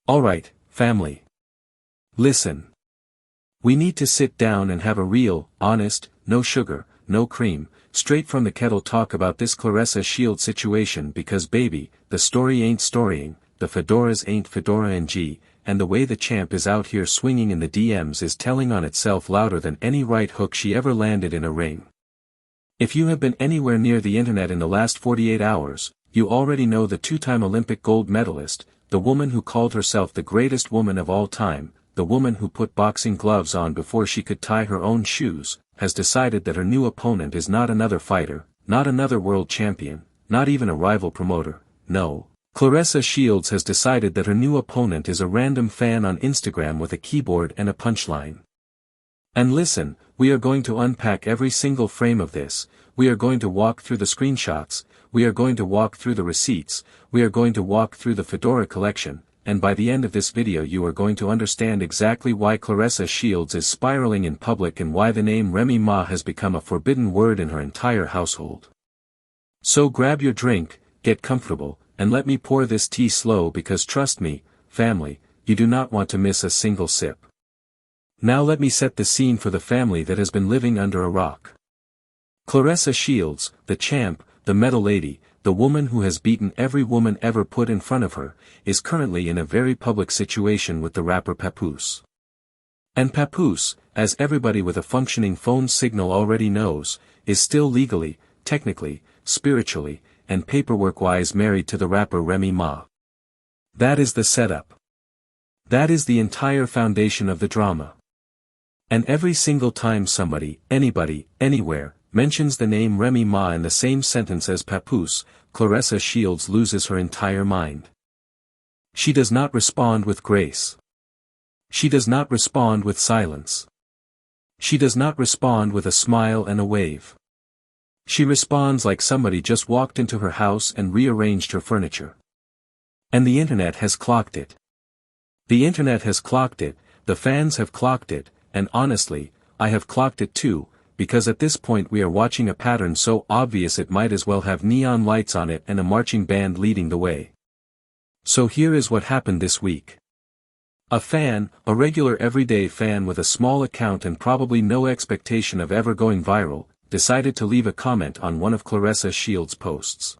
Alright, family. Listen. We need to sit down and have a real, honest, no sugar, no cream, straight from the kettle talk about this Claressa Shields situation because baby, the story ain't storying, the fedoras ain't fedora and the way the champ is out here swinging in the DMs is telling on itself louder than any right hook she ever landed in a ring. If you have been anywhere near the internet in the last 48 hours, you already know the two-time Olympic gold medalist, the woman who called herself the greatest woman of all time, the woman who put boxing gloves on before she could tie her own shoes, has decided that her new opponent is not another fighter, not another world champion, not even a rival promoter, no. Claressa Shields has decided that her new opponent is a random fan on Instagram with a keyboard and a punchline. And listen, we are going to unpack every single frame of this, we are going to walk through the screenshots, we are going to walk through the receipts, we are going to walk through the fedora collection, and by the end of this video you are going to understand exactly why Claressa Shields is spiraling in public and why the name Remy Ma has become a forbidden word in her entire household. So grab your drink, get comfortable, and let me pour this tea slow because trust me, family, you do not want to miss a single sip. Now let me set the scene for the family that has been living under a rock. Claressa Shields, the champ, the medal lady, the woman who has beaten every woman ever put in front of her, is currently in a very public situation with the rapper Papoose. And Papoose, as everybody with a functioning phone signal already knows, is still legally, technically, spiritually, and paperwork-wise married to the rapper Remy Ma. That is the setup. That is the entire foundation of the drama. And every single time somebody, anybody, anywhere, mentions the name Remy Ma in the same sentence as Papoose, Claressa Shields loses her entire mind. She does not respond with grace. She does not respond with silence. She does not respond with a smile and a wave. She responds like somebody just walked into her house and rearranged her furniture. And the internet has clocked it. The internet has clocked it, the fans have clocked it, and honestly, I have clocked it too, because at this point we are watching a pattern so obvious it might as well have neon lights on it and a marching band leading the way. So here is what happened this week. A fan, a regular everyday fan with a small account and probably no expectation of ever going viral, decided to leave a comment on one of Claressa Shields' posts.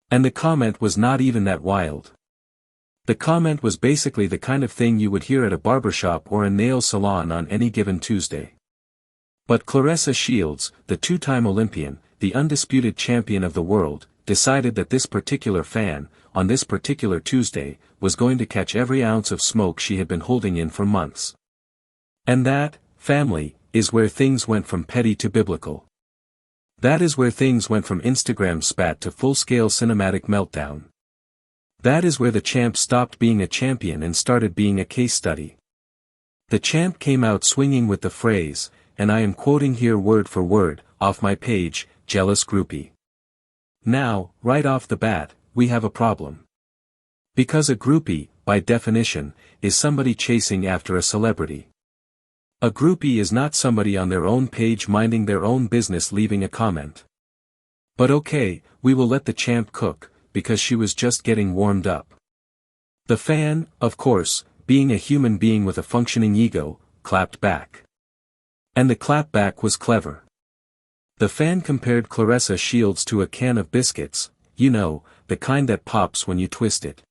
And the comment was not even that wild. The comment was basically the kind of thing you would hear at a barbershop or a nail salon on any given Tuesday. But Claressa Shields, the two-time Olympian, the undisputed champion of the world, decided that this particular fan, on this particular Tuesday, was going to catch every ounce of smoke she had been holding in for months. And that, family, is where things went from petty to biblical. That is where things went from Instagram spat to full-scale cinematic meltdown. That is where the champ stopped being a champion and started being a case study. The champ came out swinging with the phrase, and I am quoting here word for word, off my page, jealous groupie. Now, right off the bat, we have a problem. Because a groupie, by definition, is somebody chasing after a celebrity. A groupie is not somebody on their own page minding their own business leaving a comment. But okay, we will let the champ cook, because she was just getting warmed up. The fan, of course, being a human being with a functioning ego, clapped back. And the clapback was clever. The fan compared Claressa Shields to a can of biscuits, you know, the kind that pops when you twist it.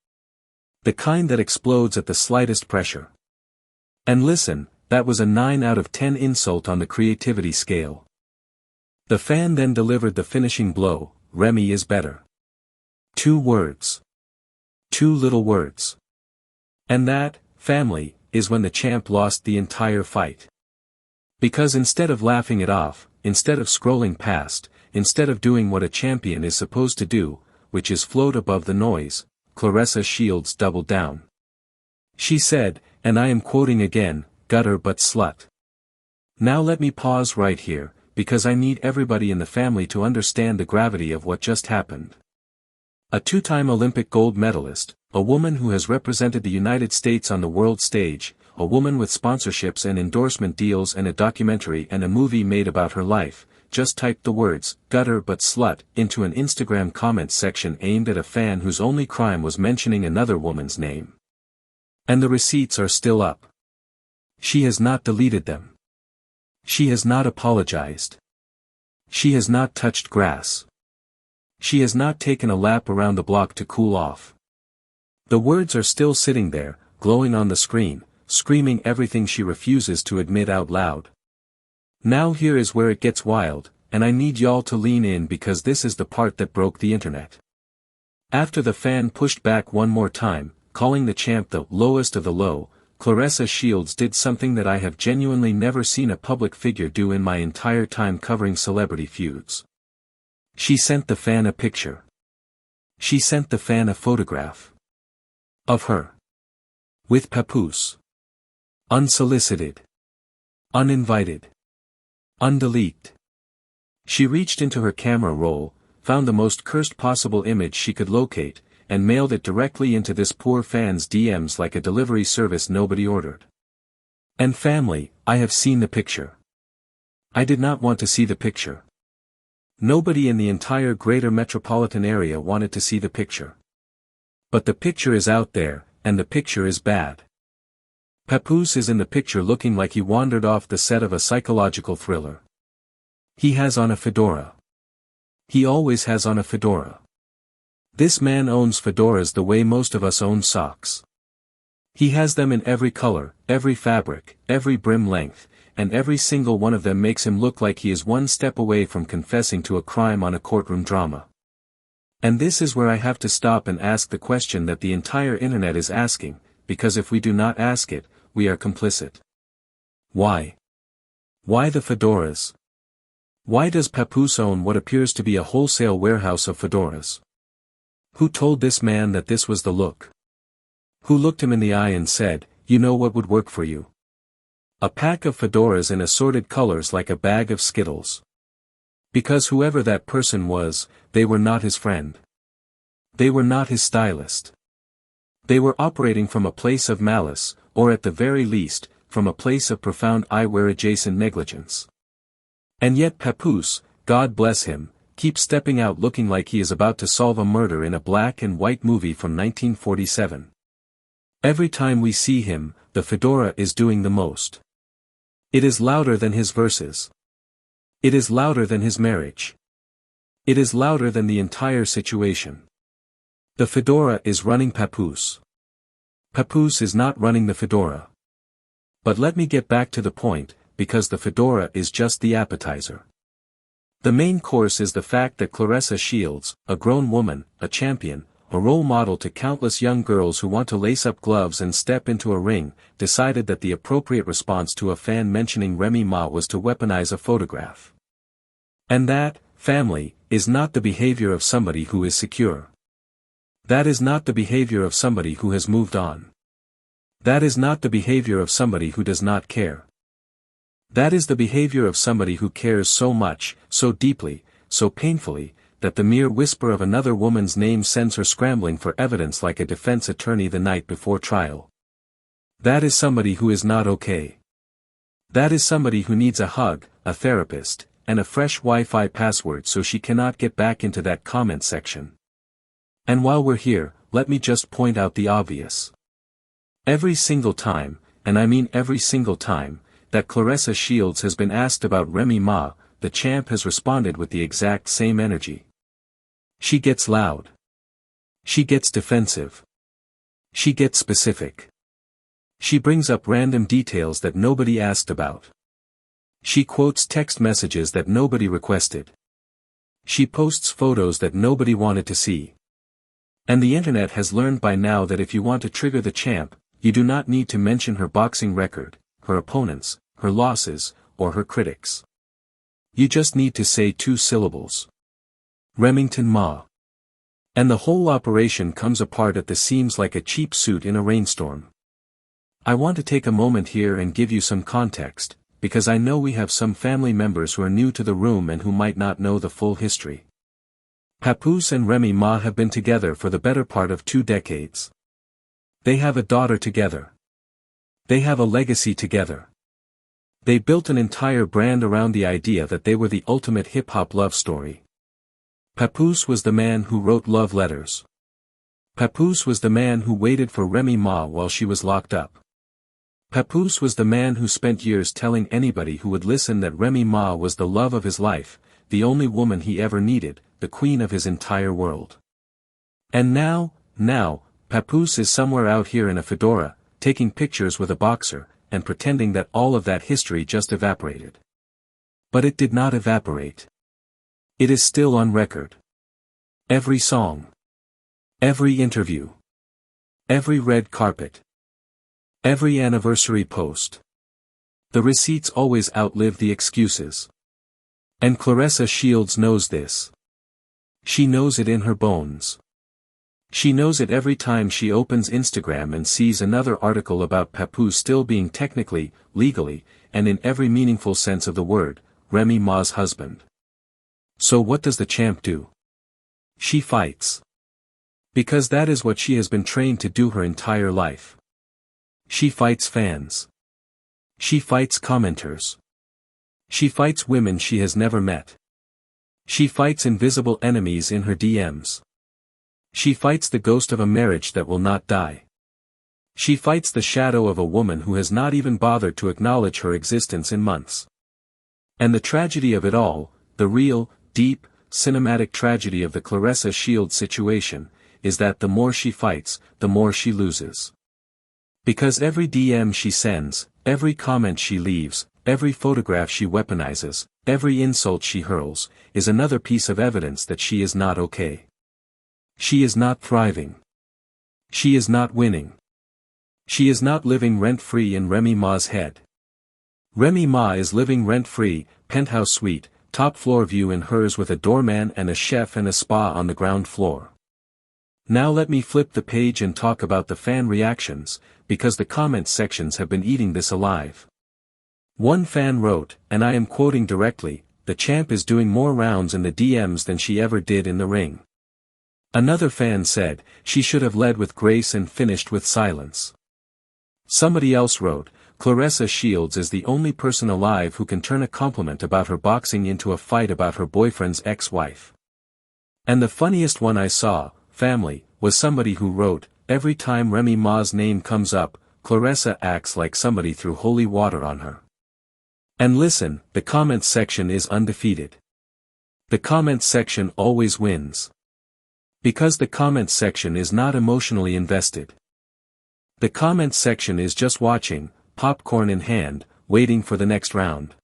The kind that explodes at the slightest pressure. And listen, that was a 9 out of 10 insult on the creativity scale. The fan then delivered the finishing blow, Remy is better. 2 words. 2 little words. And that, family, is when the champ lost the entire fight. Because instead of laughing it off, instead of scrolling past, instead of doing what a champion is supposed to do, which is float above the noise, Claressa Shields doubled down. She said, and I am quoting again, gutter but slut. Now let me pause right here, because I need everybody in the family to understand the gravity of what just happened. A two-time Olympic gold medalist, a woman who has represented the United States on the world stage, a woman with sponsorships and endorsement deals and a documentary and a movie made about her life, just typed the words, gutter but slut, into an Instagram comments section aimed at a fan whose only crime was mentioning another woman's name. And the receipts are still up. She has not deleted them. She has not apologized. She has not touched grass. She has not taken a lap around the block to cool off. The words are still sitting there, glowing on the screen, screaming everything she refuses to admit out loud. Now here is where it gets wild, and I need y'all to lean in because this is the part that broke the internet. After the fan pushed back one more time, calling the champ the lowest of the low, Claressa Shields did something that I have genuinely never seen a public figure do in my entire time covering celebrity feuds. She sent the fan a picture. She sent the fan a photograph. Of her. With Papoose. Unsolicited. Uninvited. Undeleted. She reached into her camera roll, found the most cursed possible image she could locate, and mailed it directly into this poor fan's DMs like a delivery service nobody ordered. And family, I have seen the picture. I did not want to see the picture. Nobody in the entire greater metropolitan area wanted to see the picture. But the picture is out there, and the picture is bad. Papoose is in the picture looking like he wandered off the set of a psychological thriller. He has on a fedora. He always has on a fedora. This man owns fedoras the way most of us own socks. He has them in every color, every fabric, every brim length, and every single one of them makes him look like he is one step away from confessing to a crime on a courtroom drama. And this is where I have to stop and ask the question that the entire internet is asking, because if we do not ask it, we are complicit. Why? Why the fedoras? Why does Papoose own what appears to be a wholesale warehouse of fedoras? Who told this man that this was the look? Who looked him in the eye and said, you know what would work for you? A pack of fedoras in assorted colors like a bag of Skittles. Because whoever that person was, they were not his friend. They were not his stylist. They were operating from a place of malice, or at the very least, from a place of profound eyewear-adjacent negligence. And yet Papoose, God bless him, keeps stepping out looking like he is about to solve a murder in a black and white movie from 1947. Every time we see him, the fedora is doing the most. It is louder than his verses. It is louder than his marriage. It is louder than the entire situation. The fedora is running Papoose. Papoose is not running the fedora. But let me get back to the point, because the fedora is just the appetizer. The main course is the fact that Claressa Shields, a grown woman, a champion, a role model to countless young girls who want to lace up gloves and step into a ring, decided that the appropriate response to a fan mentioning Remy Ma was to weaponize a photograph. And that, family, is not the behavior of somebody who is secure. That is not the behavior of somebody who has moved on. That is not the behavior of somebody who does not care. That is the behavior of somebody who cares so much, so deeply, so painfully, that the mere whisper of another woman's name sends her scrambling for evidence like a defense attorney the night before trial. That is somebody who is not okay. That is somebody who needs a hug, a therapist, and a fresh Wi-Fi password so she cannot get back into that comment section. And while we're here, let me just point out the obvious. Every single time, and I mean every single time, that Claressa Shields has been asked about Remy Ma, the champ has responded with the exact same energy. She gets loud. She gets defensive. She gets specific. She brings up random details that nobody asked about. She quotes text messages that nobody requested. She posts photos that nobody wanted to see. And the internet has learned by now that if you want to trigger the champ, you do not need to mention her boxing record, her opponents, her losses, or her critics. You just need to say 2 syllables. Remington Ma. And the whole operation comes apart at the seams like a cheap suit in a rainstorm. I want to take a moment here and give you some context, because I know we have some family members who are new to the room and who might not know the full history. Papoose and Remy Ma have been together for the better part of 2 decades. They have a daughter together. They have a legacy together. They built an entire brand around the idea that they were the ultimate hip-hop love story. Papoose was the man who wrote love letters. Papoose was the man who waited for Remy Ma while she was locked up. Papoose was the man who spent years telling anybody who would listen that Remy Ma was the love of his life, the only woman he ever needed, the queen of his entire world. And now, Papoose is somewhere out here in a fedora, taking pictures with a boxer, and pretending that all of that history just evaporated. But it did not evaporate. It is still on record. Every song. Every interview. Every red carpet. Every anniversary post. The receipts always outlive the excuses. And Claressa Shields knows this. She knows it in her bones. She knows it every time she opens Instagram and sees another article about Papoose still being technically, legally, and in every meaningful sense of the word, Remy Ma's husband. So what does the champ do? She fights. Because that is what she has been trained to do her entire life. She fights fans. She fights commenters. She fights women she has never met. She fights invisible enemies in her DMs. She fights the ghost of a marriage that will not die. She fights the shadow of a woman who has not even bothered to acknowledge her existence in months. And the tragedy of it all, the real, deep, cinematic tragedy of the Claressa Shields situation, is that the more she fights, the more she loses. Because every DM she sends, every comment she leaves, every photograph she weaponizes, every insult she hurls, is another piece of evidence that she is not okay. She is not thriving. She is not winning. She is not living rent-free in Remy Ma's head. Remy Ma is living rent-free, penthouse suite, top floor view in hers with a doorman and a chef and a spa on the ground floor. Now let me flip the page and talk about the fan reactions, because the comment sections have been eating this alive. One fan wrote, and I am quoting directly, "The champ is doing more rounds in the DMs than she ever did in the ring." Another fan said, "She should have led with grace and finished with silence." Somebody else wrote, "Claressa Shields is the only person alive who can turn a compliment about her boxing into a fight about her boyfriend's ex-wife." And the funniest one I saw, family, was somebody who wrote, "Every time Remy Ma's name comes up, Claressa acts like somebody threw holy water on her." And listen, the comments section is undefeated. The comments section always wins. Because the comments section is not emotionally invested. The comments section is just watching, popcorn in hand, waiting for the next round.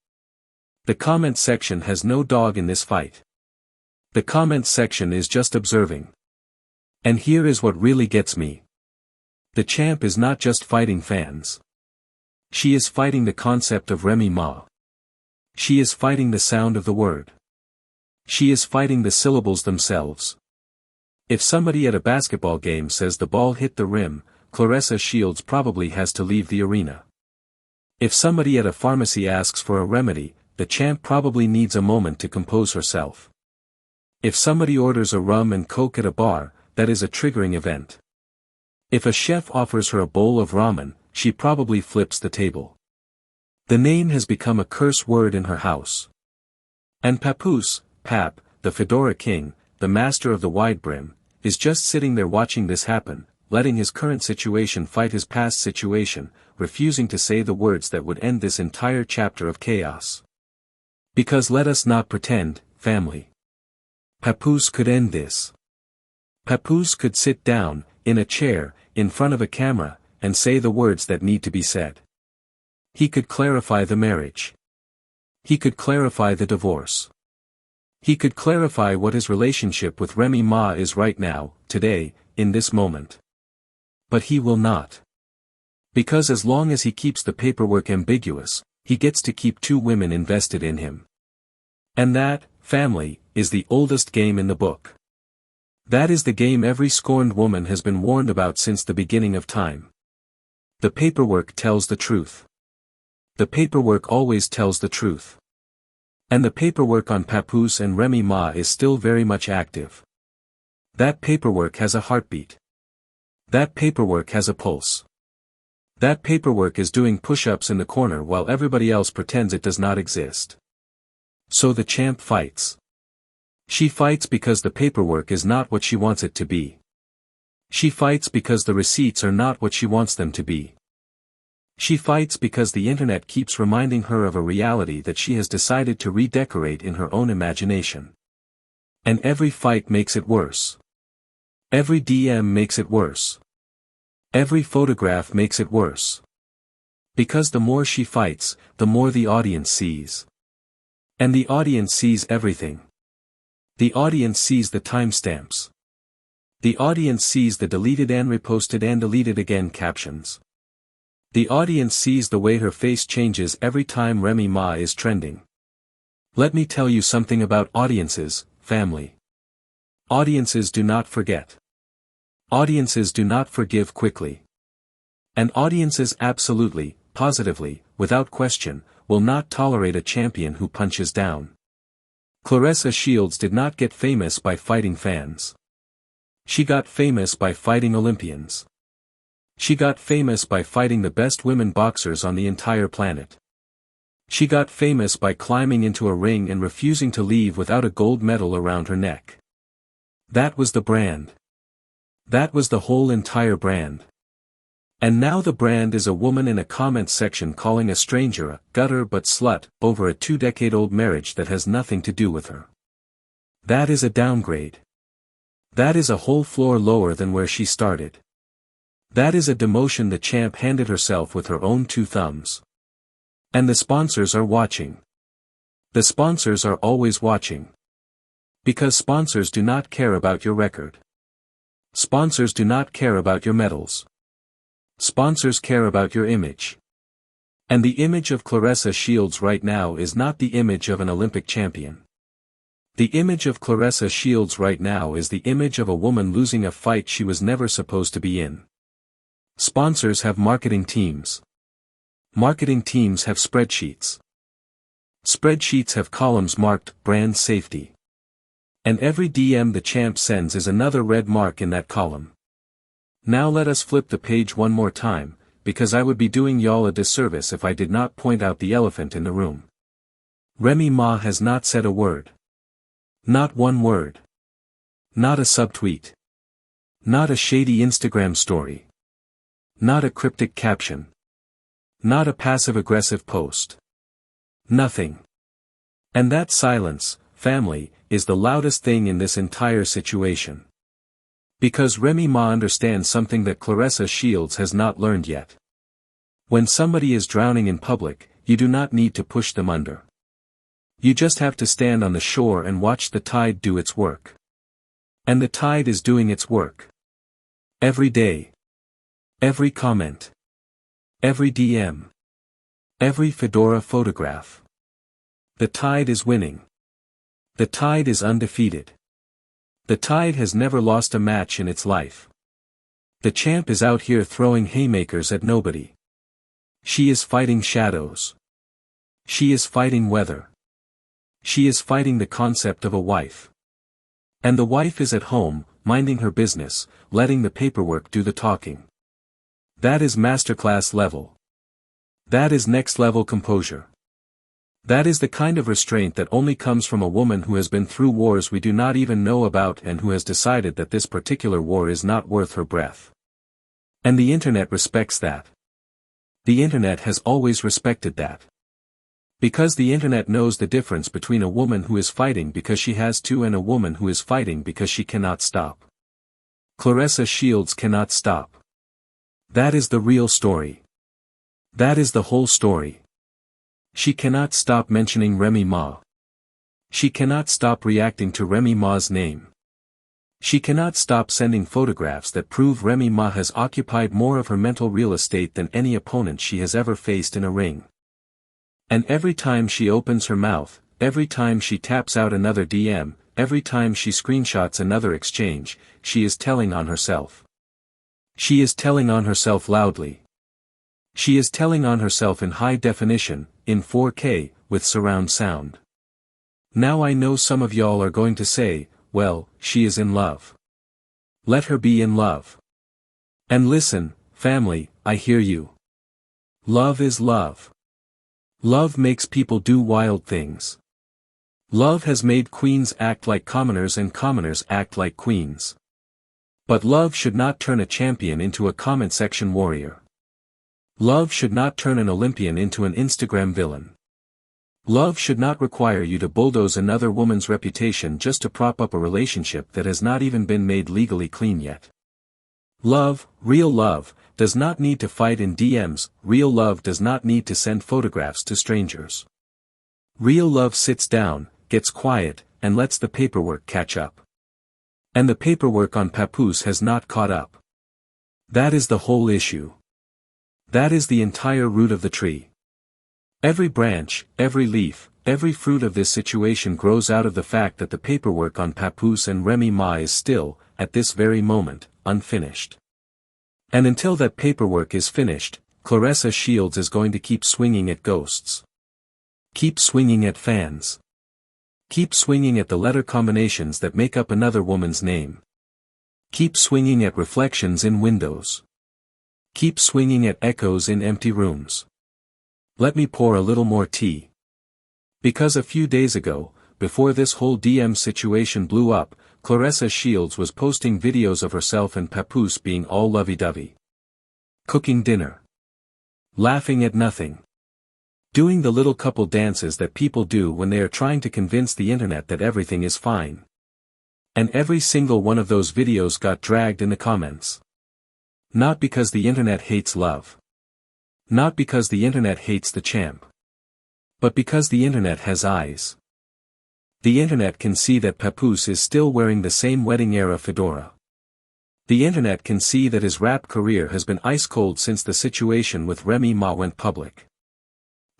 The comments section has no dog in this fight. The comments section is just observing. And here is what really gets me. The champ is not just fighting fans. She is fighting the concept of Remy Ma. She is fighting the sound of the word. She is fighting the syllables themselves. If somebody at a basketball game says the ball hit the rim, Claressa Shields probably has to leave the arena. If somebody at a pharmacy asks for a remedy, the champ probably needs a moment to compose herself. If somebody orders a rum and coke at a bar, that is a triggering event. If a chef offers her a bowl of ramen, she probably flips the table. The name has become a curse word in her house. And Papoose, Pap, the fedora king, the master of the wide brim, is just sitting there watching this happen, letting his current situation fight his past situation, refusing to say the words that would end this entire chapter of chaos. Because let us not pretend, family. Papoose could end this. Papoose could sit down, in a chair, in front of a camera, and say the words that need to be said. He could clarify the marriage. He could clarify the divorce. He could clarify what his relationship with Remy Ma is right now, today, in this moment. But he will not. Because as long as he keeps the paperwork ambiguous, he gets to keep two women invested in him. And that, family, is the oldest game in the book. That is the game every scorned woman has been warned about since the beginning of time. The paperwork tells the truth. The paperwork always tells the truth. And the paperwork on Papoose and Remy Ma is still very much active. That paperwork has a heartbeat. That paperwork has a pulse. That paperwork is doing push-ups in the corner while everybody else pretends it does not exist. So the champ fights. She fights because the paperwork is not what she wants it to be. She fights because the receipts are not what she wants them to be. She fights because the internet keeps reminding her of a reality that she has decided to redecorate in her own imagination. And every fight makes it worse. Every DM makes it worse. Every photograph makes it worse. Because the more she fights, the more the audience sees. And the audience sees everything. The audience sees the timestamps. The audience sees the deleted and reposted and deleted again captions. The audience sees the way her face changes every time Remy Ma is trending. Let me tell you something about audiences, family. Audiences do not forget. Audiences do not forgive quickly. And audiences absolutely, positively, without question, will not tolerate a champion who punches down. Claressa Shields did not get famous by fighting fans. She got famous by fighting Olympians. She got famous by fighting the best women boxers on the entire planet. She got famous by climbing into a ring and refusing to leave without a gold medal around her neck. That was the brand. That was the whole entire brand. And now the brand is a woman in a comment section calling a stranger a gutter but slut over a 2-decade-old marriage that has nothing to do with her. That is a downgrade. That is a whole floor lower than where she started. That is a demotion the champ handed herself with her own 2 thumbs. And the sponsors are watching. The sponsors are always watching. Because sponsors do not care about your record. Sponsors do not care about your medals. Sponsors care about your image. And the image of Claressa Shields right now is not the image of an Olympic champion. The image of Claressa Shields right now is the image of a woman losing a fight she was never supposed to be in. Sponsors have marketing teams. Marketing teams have spreadsheets. Spreadsheets have columns marked brand safety. And every DM the champ sends is another red mark in that column. Now let us flip the page one more time, because I would be doing y'all a disservice if I did not point out the elephant in the room. Remy Ma has not said a word. Not one word. Not a subtweet. Not a shady Instagram story. Not a cryptic caption. Not a passive-aggressive post. Nothing. And that silence, family, is the loudest thing in this entire situation. Because Remy Ma understands something that Claressa Shields has not learned yet. When somebody is drowning in public, you do not need to push them under. You just have to stand on the shore and watch the tide do its work. And the tide is doing its work. Every day. Every comment. Every DM. Every fedora photograph. The tide is winning. The tide is undefeated. The tide has never lost a match in its life. The champ is out here throwing haymakers at nobody. She is fighting shadows. She is fighting weather. She is fighting the concept of a wife. And the wife is at home, minding her business, letting the paperwork do the talking. That is masterclass level. That is next level composure. That is the kind of restraint that only comes from a woman who has been through wars we do not even know about and who has decided that this particular war is not worth her breath. And the internet respects that. The internet has always respected that. Because the internet knows the difference between a woman who is fighting because she has to and a woman who is fighting because she cannot stop. Claressa Shields cannot stop. That is the real story. That is the whole story. She cannot stop mentioning Remy Ma. She cannot stop reacting to Remy Ma's name. She cannot stop sending photographs that prove Remy Ma has occupied more of her mental real estate than any opponent she has ever faced in a ring. And every time she opens her mouth, every time she taps out another DM, every time she screenshots another exchange, she is telling on herself. She is telling on herself loudly. She is telling on herself in high definition, in 4K, with surround sound. Now I know some of y'all are going to say, well, she is in love. Let her be in love. And listen, family, I hear you. Love is love. Love makes people do wild things. Love has made queens act like commoners and commoners act like queens. But love should not turn a champion into a comment section warrior. Love should not turn an Olympian into an Instagram villain. Love should not require you to bulldoze another woman's reputation just to prop up a relationship that has not even been made legally clean yet. Love, real love, does not need to fight in DMs, real love does not need to send photographs to strangers. Real love sits down, gets quiet, and lets the paperwork catch up. And the paperwork on Papoose has not caught up. That is the whole issue. That is the entire root of the tree. Every branch, every leaf, every fruit of this situation grows out of the fact that the paperwork on Papoose and Remy Ma is still, at this very moment, unfinished. And until that paperwork is finished, Claressa Shields is going to keep swinging at ghosts. Keep swinging at fans. Keep swinging at the letter combinations that make up another woman's name. Keep swinging at reflections in windows. Keep swinging at echoes in empty rooms. Let me pour a little more tea. Because a few days ago, before this whole DM situation blew up, Claressa Shields was posting videos of herself and Papoose being all lovey-dovey. Cooking dinner. Laughing at nothing. Doing the little couple dances that people do when they are trying to convince the internet that everything is fine. And every single one of those videos got dragged in the comments. Not because the internet hates love. Not because the internet hates the champ. But because the internet has eyes. The internet can see that Papoose is still wearing the same wedding-era fedora. The internet can see that his rap career has been ice-cold since the situation with Remy Ma went public.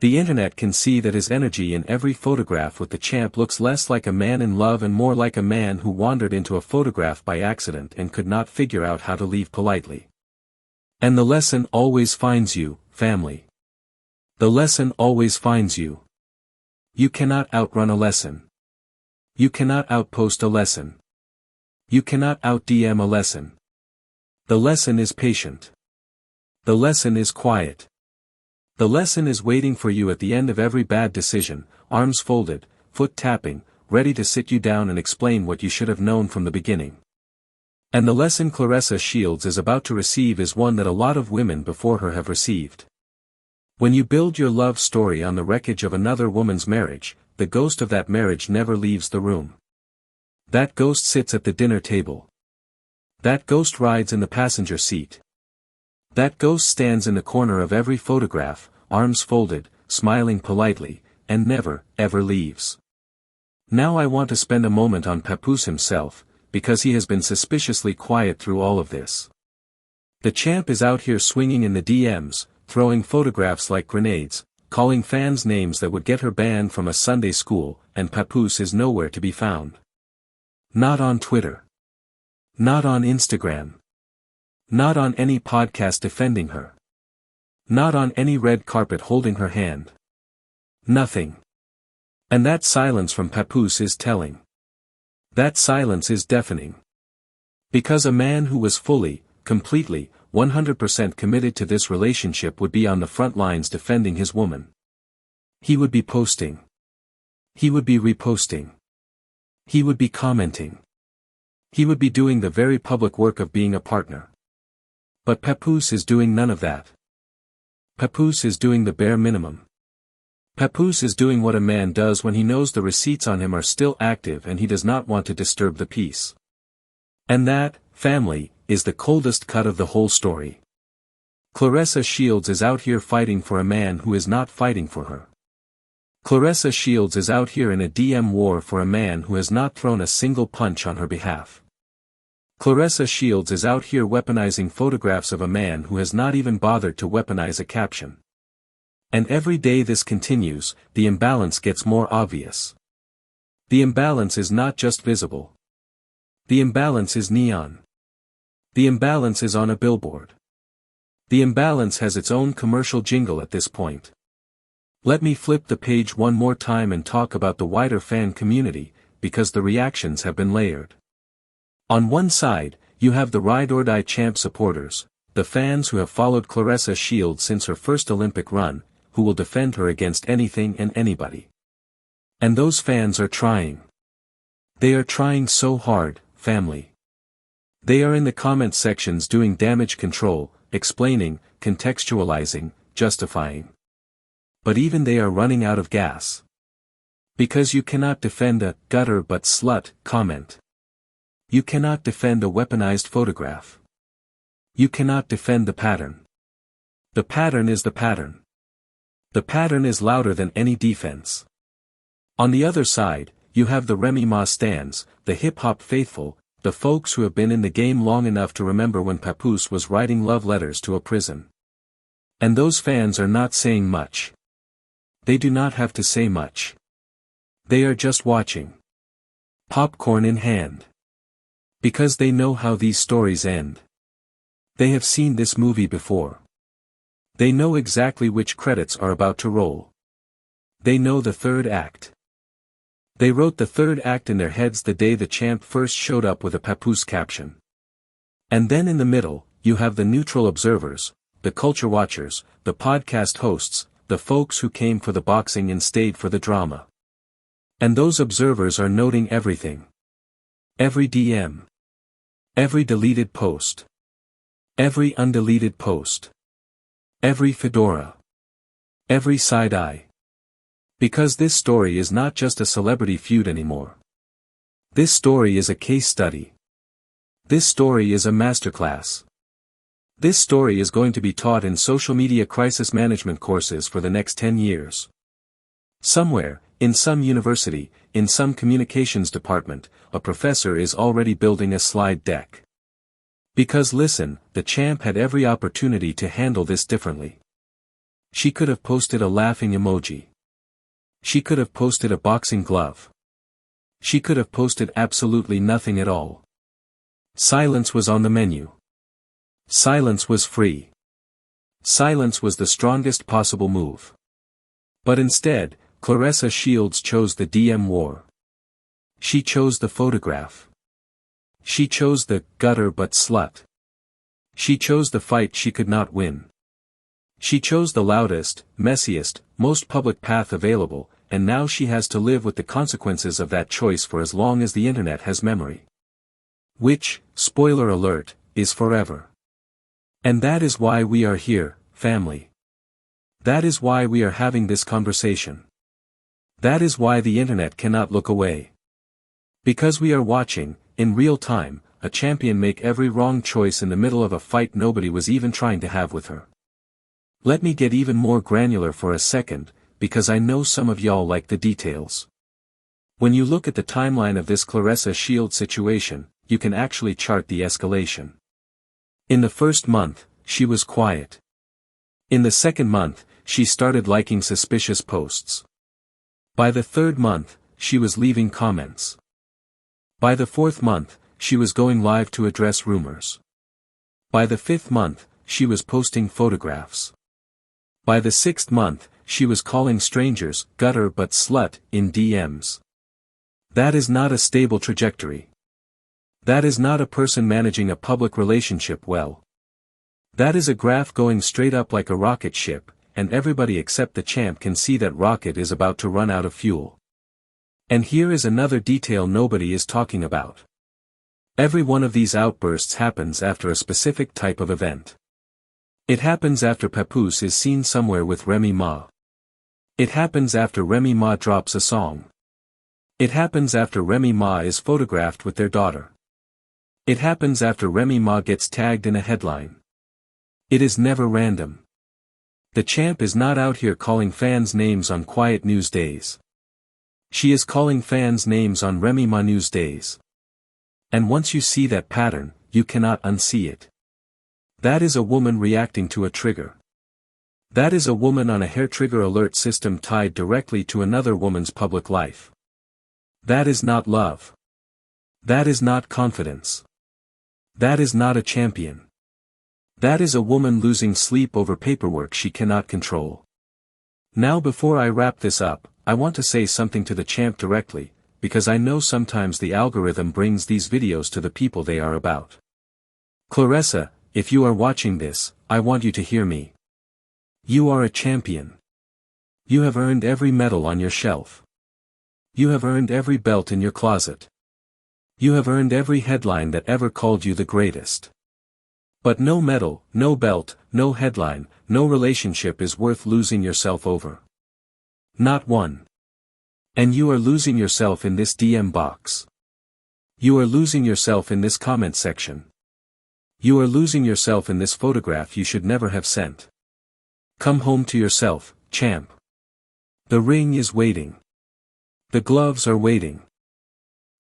The internet can see that his energy in every photograph with the champ looks less like a man in love and more like a man who wandered into a photograph by accident and could not figure out how to leave politely. And the lesson always finds you, family. The lesson always finds you. You cannot outrun a lesson. You cannot outpost a lesson. You cannot out-DM a lesson. The lesson is patient. The lesson is quiet. The lesson is waiting for you at the end of every bad decision, arms folded, foot tapping, ready to sit you down and explain what you should have known from the beginning. And the lesson Claressa Shields is about to receive is one that a lot of women before her have received. When you build your love story on the wreckage of another woman's marriage, the ghost of that marriage never leaves the room. That ghost sits at the dinner table. That ghost rides in the passenger seat. That ghost stands in the corner of every photograph, arms folded, smiling politely, and never, ever leaves. Now I want to spend a moment on Papoose himself, because he has been suspiciously quiet through all of this. The champ is out here swinging in the DMs, throwing photographs like grenades, calling fans names that would get her banned from a Sunday school, and Papoose is nowhere to be found. Not on Twitter. Not on Instagram. Not on any podcast defending her. Not on any red carpet holding her hand. Nothing. And that silence from Papoose is telling. That silence is deafening. Because a man who was fully, completely, 100% committed to this relationship would be on the front lines defending his woman. He would be posting. He would be reposting. He would be commenting. He would be doing the very public work of being a partner. But Papoose is doing none of that. Papoose is doing the bare minimum. Papoose is doing what a man does when he knows the receipts on him are still active and he does not want to disturb the peace. And that, family, is the coldest cut of the whole story. Claressa Shields is out here fighting for a man who is not fighting for her. Claressa Shields is out here in a DM war for a man who has not thrown a single punch on her behalf. Claressa Shields is out here weaponizing photographs of a man who has not even bothered to weaponize a caption. And every day this continues, the imbalance gets more obvious. The imbalance is not just visible. The imbalance is neon. The imbalance is on a billboard. The imbalance has its own commercial jingle at this point. Let me flip the page one more time and talk about the wider fan community, because the reactions have been layered. On one side, you have the ride-or-die champ supporters, the fans who have followed Claressa Shields since her first Olympic run, who will defend her against anything and anybody. And those fans are trying. They are trying so hard, family. They are in the comment sections doing damage control, explaining, contextualizing, justifying. But even they are running out of gas. Because you cannot defend a gutter but slut comment. You cannot defend a weaponized photograph. You cannot defend the pattern. The pattern is the pattern. The pattern is louder than any defense. On the other side, you have the Remy Ma stans, the hip-hop faithful, the folks who have been in the game long enough to remember when Papoose was writing love letters to a prison. And those fans are not saying much. They do not have to say much. They are just watching. Popcorn in hand. Because they know how these stories end. They have seen this movie before. They know exactly which credits are about to roll. They know the third act. They wrote the third act in their heads the day the champ first showed up with a Papoose caption. And then in the middle, you have the neutral observers, the culture watchers, the podcast hosts, the folks who came for the boxing and stayed for the drama. And those observers are noting everything. Every DM. Every deleted post. Every undeleted post. Every fedora. Every side eye. Because this story is not just a celebrity feud anymore. This story is a case study. This story is a masterclass. This story is going to be taught in social media crisis management courses for the next 10 years. Somewhere, in some university, in some communications department, a professor is already building a slide deck. Because listen, the champ had every opportunity to handle this differently. She could have posted a laughing emoji. She could have posted a boxing glove. She could have posted absolutely nothing at all. Silence was on the menu. Silence was free. Silence was the strongest possible move. But instead, Claressa Shields chose the DM war. She chose the photograph. She chose the gutter but slut. She chose the fight she could not win. She chose the loudest, messiest, most public path available, and now she has to live with the consequences of that choice for as long as the internet has memory. Which, spoiler alert, is forever. And that is why we are here, family. That is why we are having this conversation. That is why the internet cannot look away. Because we are watching, in real time, a champion make every wrong choice in the middle of a fight nobody was even trying to have with her. Let me get even more granular for a second, because I know some of y'all like the details. When you look at the timeline of this Claressa Shields situation, you can actually chart the escalation. In the first month, she was quiet. In the second month, she started liking suspicious posts. By the third month, she was leaving comments. By the fourth month, she was going live to address rumors. By the fifth month, she was posting photographs. By the sixth month, she was calling strangers gutter but slut in DMs. That is not a stable trajectory. That is not a person managing a public relationship well. That is a graph going straight up like a rocket ship, and everybody except the champ can see that rocket is about to run out of fuel. And here is another detail nobody is talking about. Every one of these outbursts happens after a specific type of event. It happens after Papoose is seen somewhere with Remy Ma. It happens after Remy Ma drops a song. It happens after Remy Ma is photographed with their daughter. It happens after Remy Ma gets tagged in a headline. It is never random. The champ is not out here calling fans names on quiet news days. She is calling fans names on Remy Ma news days. And once you see that pattern, you cannot unsee it. That is a woman reacting to a trigger. That is a woman on a hair trigger alert system tied directly to another woman's public life. That is not love. That is not confidence. That is not a champion. That is a woman losing sleep over paperwork she cannot control. Now before I wrap this up, I want to say something to the champ directly, because I know sometimes the algorithm brings these videos to the people they are about. Claressa, if you are watching this, I want you to hear me. You are a champion. You have earned every medal on your shelf. You have earned every belt in your closet. You have earned every headline that ever called you the greatest. But no medal, no belt, no headline, no relationship is worth losing yourself over. Not one. And you are losing yourself in this DM box. You are losing yourself in this comment section. You are losing yourself in this photograph you should never have sent. Come home to yourself, champ. The ring is waiting. The gloves are waiting.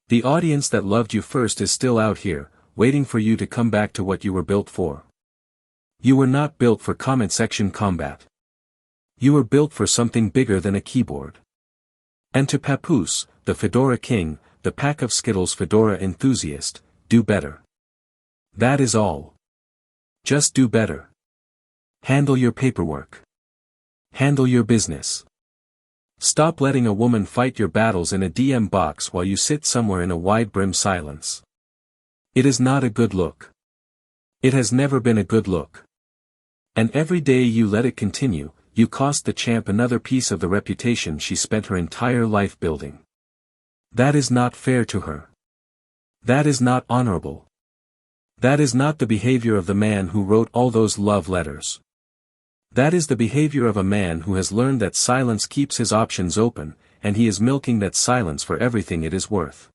The audience that loved you first is still out here, waiting for you to come back to what you were built for. You were not built for comment section combat. You were built for something bigger than a keyboard. And to Papoose, the Fedora King, the pack of Skittles fedora enthusiast, do better. That is all. Just do better. Handle your paperwork. Handle your business. Stop letting a woman fight your battles in a DM box while you sit somewhere in a wide-brim silence. It is not a good look. It has never been a good look. And every day you let it continue, you cost the champ another piece of the reputation she spent her entire life building. That is not fair to her. That is not honorable. That is not the behavior of the man who wrote all those love letters. That is the behavior of a man who has learned that silence keeps his options open, and he is milking that silence for everything it is worth.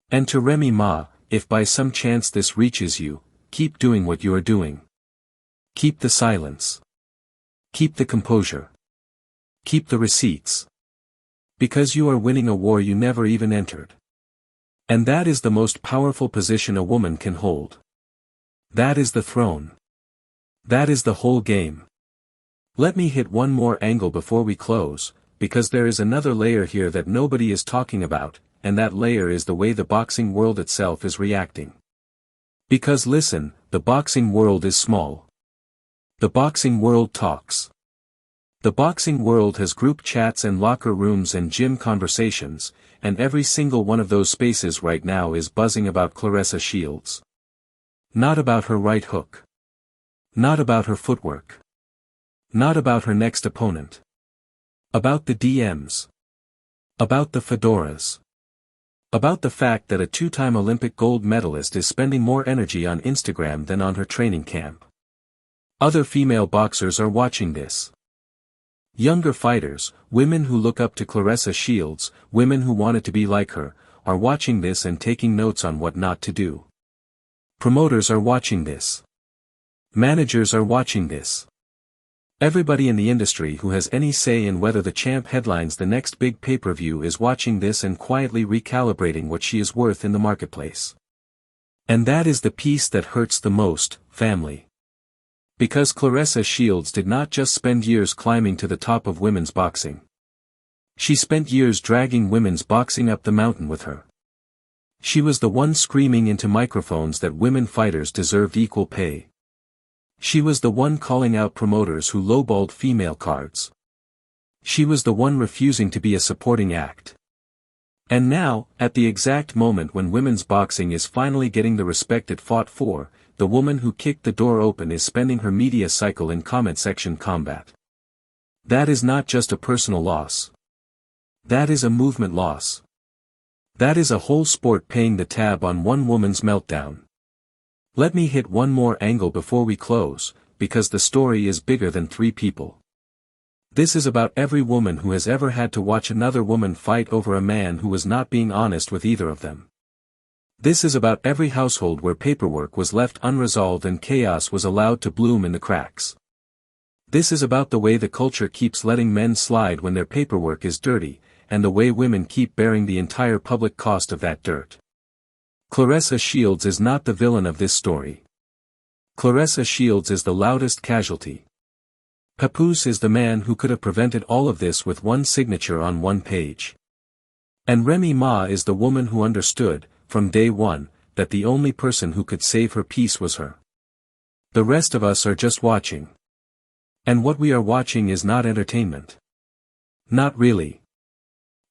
And to Remy Ma, if by some chance this reaches you, keep doing what you are doing. Keep the silence. Keep the composure. Keep the receipts. Because you are winning a war you never even entered. And that is the most powerful position a woman can hold. That is the throne. That is the whole game. Let me hit one more angle before we close, because there is another layer here that nobody is talking about, and that layer is the way the boxing world itself is reacting. Because listen, the boxing world is small. The boxing world talks. The boxing world has group chats and locker rooms and gym conversations, and every single one of those spaces right now is buzzing about Claressa Shields. Not about her right hook. Not about her footwork. Not about her next opponent. About the DMs. About the fedoras. About the fact that a two-time Olympic gold medalist is spending more energy on Instagram than on her training camp. Other female boxers are watching this. Younger fighters, women who look up to Claressa Shields, women who wanted to be like her, are watching this and taking notes on what not to do. Promoters are watching this. Managers are watching this. Everybody in the industry who has any say in whether the champ headlines the next big pay-per-view is watching this and quietly recalibrating what she is worth in the marketplace. And that is the piece that hurts the most, family. Because Claressa Shields did not just spend years climbing to the top of women's boxing. She spent years dragging women's boxing up the mountain with her. She was the one screaming into microphones that women fighters deserved equal pay. She was the one calling out promoters who lowballed female cards. She was the one refusing to be a supporting act. And now, at the exact moment when women's boxing is finally getting the respect it fought for, the woman who kicked the door open is spending her media cycle in comment section combat. That is not just a personal loss. That is a movement loss. That is a whole sport paying the tab on one woman's meltdown. Let me hit one more angle before we close, because the story is bigger than three people. This is about every woman who has ever had to watch another woman fight over a man who was not being honest with either of them. This is about every household where paperwork was left unresolved and chaos was allowed to bloom in the cracks. This is about the way the culture keeps letting men slide when their paperwork is dirty, and the way women keep bearing the entire public cost of that dirt. Claressa Shields is not the villain of this story. Claressa Shields is the loudest casualty. Papoose is the man who could have prevented all of this with one signature on one page. And Remy Ma is the woman who understood, from day one, that the only person who could save her peace was her. The rest of us are just watching. And what we are watching is not entertainment. Not really.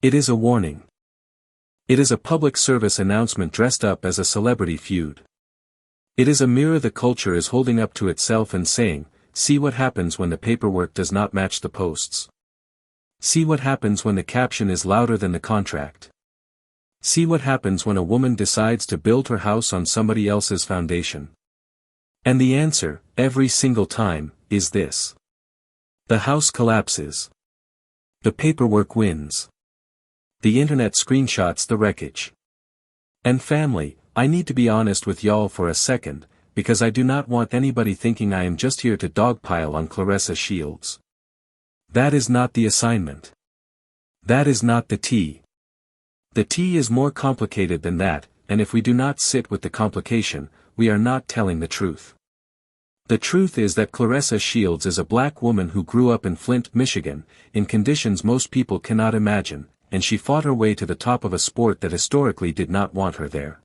It is a warning. It is a public service announcement dressed up as a celebrity feud. It is a mirror the culture is holding up to itself and saying, see what happens when the paperwork does not match the posts. See what happens when the caption is louder than the contract. See what happens when a woman decides to build her house on somebody else's foundation. And the answer, every single time, is this. The house collapses. The paperwork wins. The internet screenshots the wreckage. And family, I need to be honest with y'all for a second, because I do not want anybody thinking I am just here to dogpile on Claressa Shields. That is not the assignment. That is not the tea. The tea is more complicated than that, and if we do not sit with the complication, we are not telling the truth. The truth is that Claressa Shields is a black woman who grew up in Flint, Michigan, in conditions most people cannot imagine, and she fought her way to the top of a sport that historically did not want her there.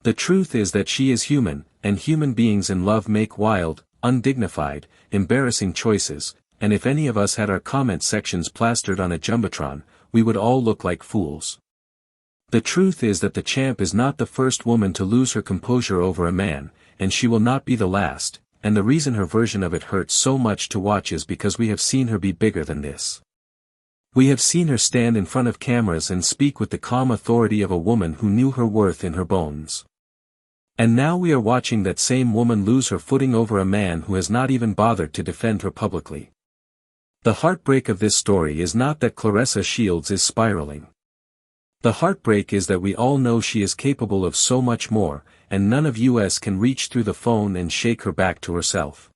The truth is that she is human, and human beings in love make wild, undignified, embarrassing choices, and if any of us had our comment sections plastered on a jumbotron, we would all look like fools. The truth is that the champ is not the first woman to lose her composure over a man, and she will not be the last, and the reason her version of it hurts so much to watch is because we have seen her be bigger than this. We have seen her stand in front of cameras and speak with the calm authority of a woman who knew her worth in her bones. And now we are watching that same woman lose her footing over a man who has not even bothered to defend her publicly. The heartbreak of this story is not that Claressa Shields is spiraling. The heartbreak is that we all know she is capable of so much more, and none of us can reach through the phone and shake her back to herself.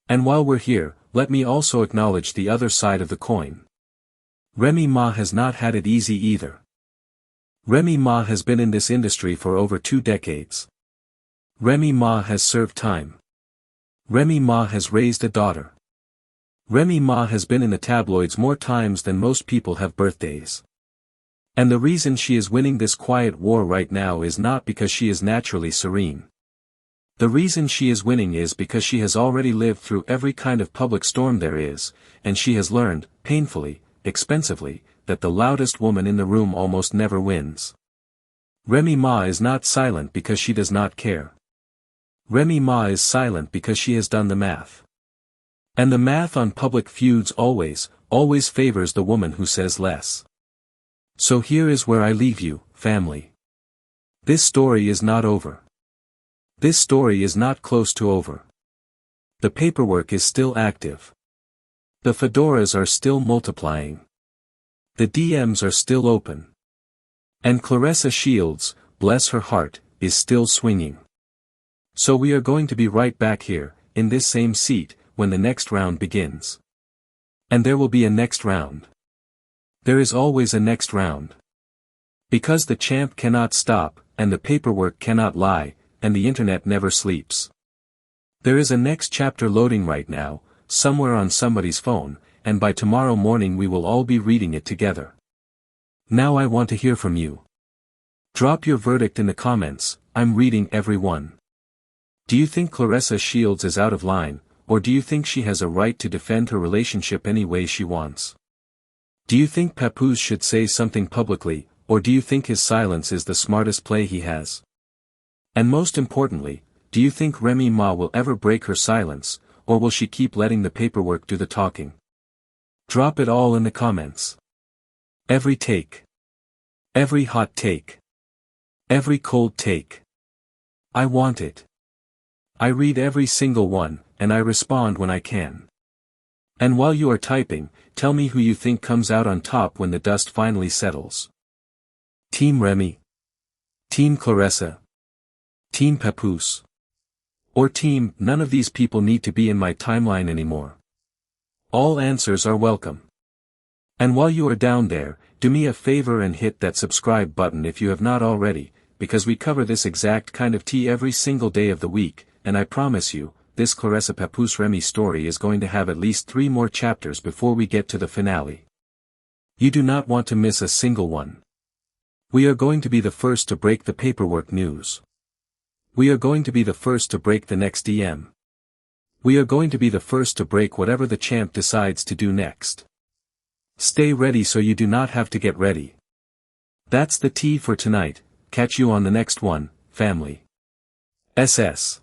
And while we're here, let me also acknowledge the other side of the coin. Remy Ma has not had it easy either. Remy Ma has been in this industry for over 2 decades. Remy Ma has served time. Remy Ma has raised a daughter. Remy Ma has been in the tabloids more times than most people have birthdays. And the reason she is winning this quiet war right now is not because she is naturally serene. The reason she is winning is because she has already lived through every kind of public storm there is, and she has learned, painfully, expensively, that the loudest woman in the room almost never wins. Remy Ma is not silent because she does not care. Remy Ma is silent because she has done the math. And the math on public feuds always favors the woman who says less. So here is where I leave you, family. This story is not over. This story is not close to over. The paperwork is still active. The fedoras are still multiplying. The DMs are still open. And Claressa Shields, bless her heart, is still swinging. So we are going to be right back here, in this same seat, when the next round begins. And there will be a next round. There is always a next round. Because the champ cannot stop, and the paperwork cannot lie, and the internet never sleeps. There is a next chapter loading right now, somewhere on somebody's phone, and by tomorrow morning we will all be reading it together. Now I want to hear from you. Drop your verdict in the comments, I'm reading every one. Do you think Claressa Shields is out of line, or do you think she has a right to defend her relationship any way she wants? Do you think Papoose should say something publicly, or do you think his silence is the smartest play he has? And most importantly, do you think Remy Ma will ever break her silence, or will she keep letting the paperwork do the talking? Drop it all in the comments. Every take. Every hot take. Every cold take. I want it. I read every single one, and I respond when I can. And while you are typing, tell me who you think comes out on top when the dust finally settles. Team Remy? Team Claressa? Team Papoose? Or team, none of these people need to be in my timeline anymore? All answers are welcome. And while you are down there, do me a favor and hit that subscribe button if you have not already, because we cover this exact kind of tea every single day of the week, and I promise you, this Claressa Papoose Remy story is going to have at least 3 more chapters before we get to the finale. You do not want to miss a single one. We are going to be the first to break the paperwork news. We are going to be the first to break the next DM. We are going to be the first to break whatever the champ decides to do next. Stay ready so you do not have to get ready. That's the tea for tonight. Catch you on the next one, family. SS.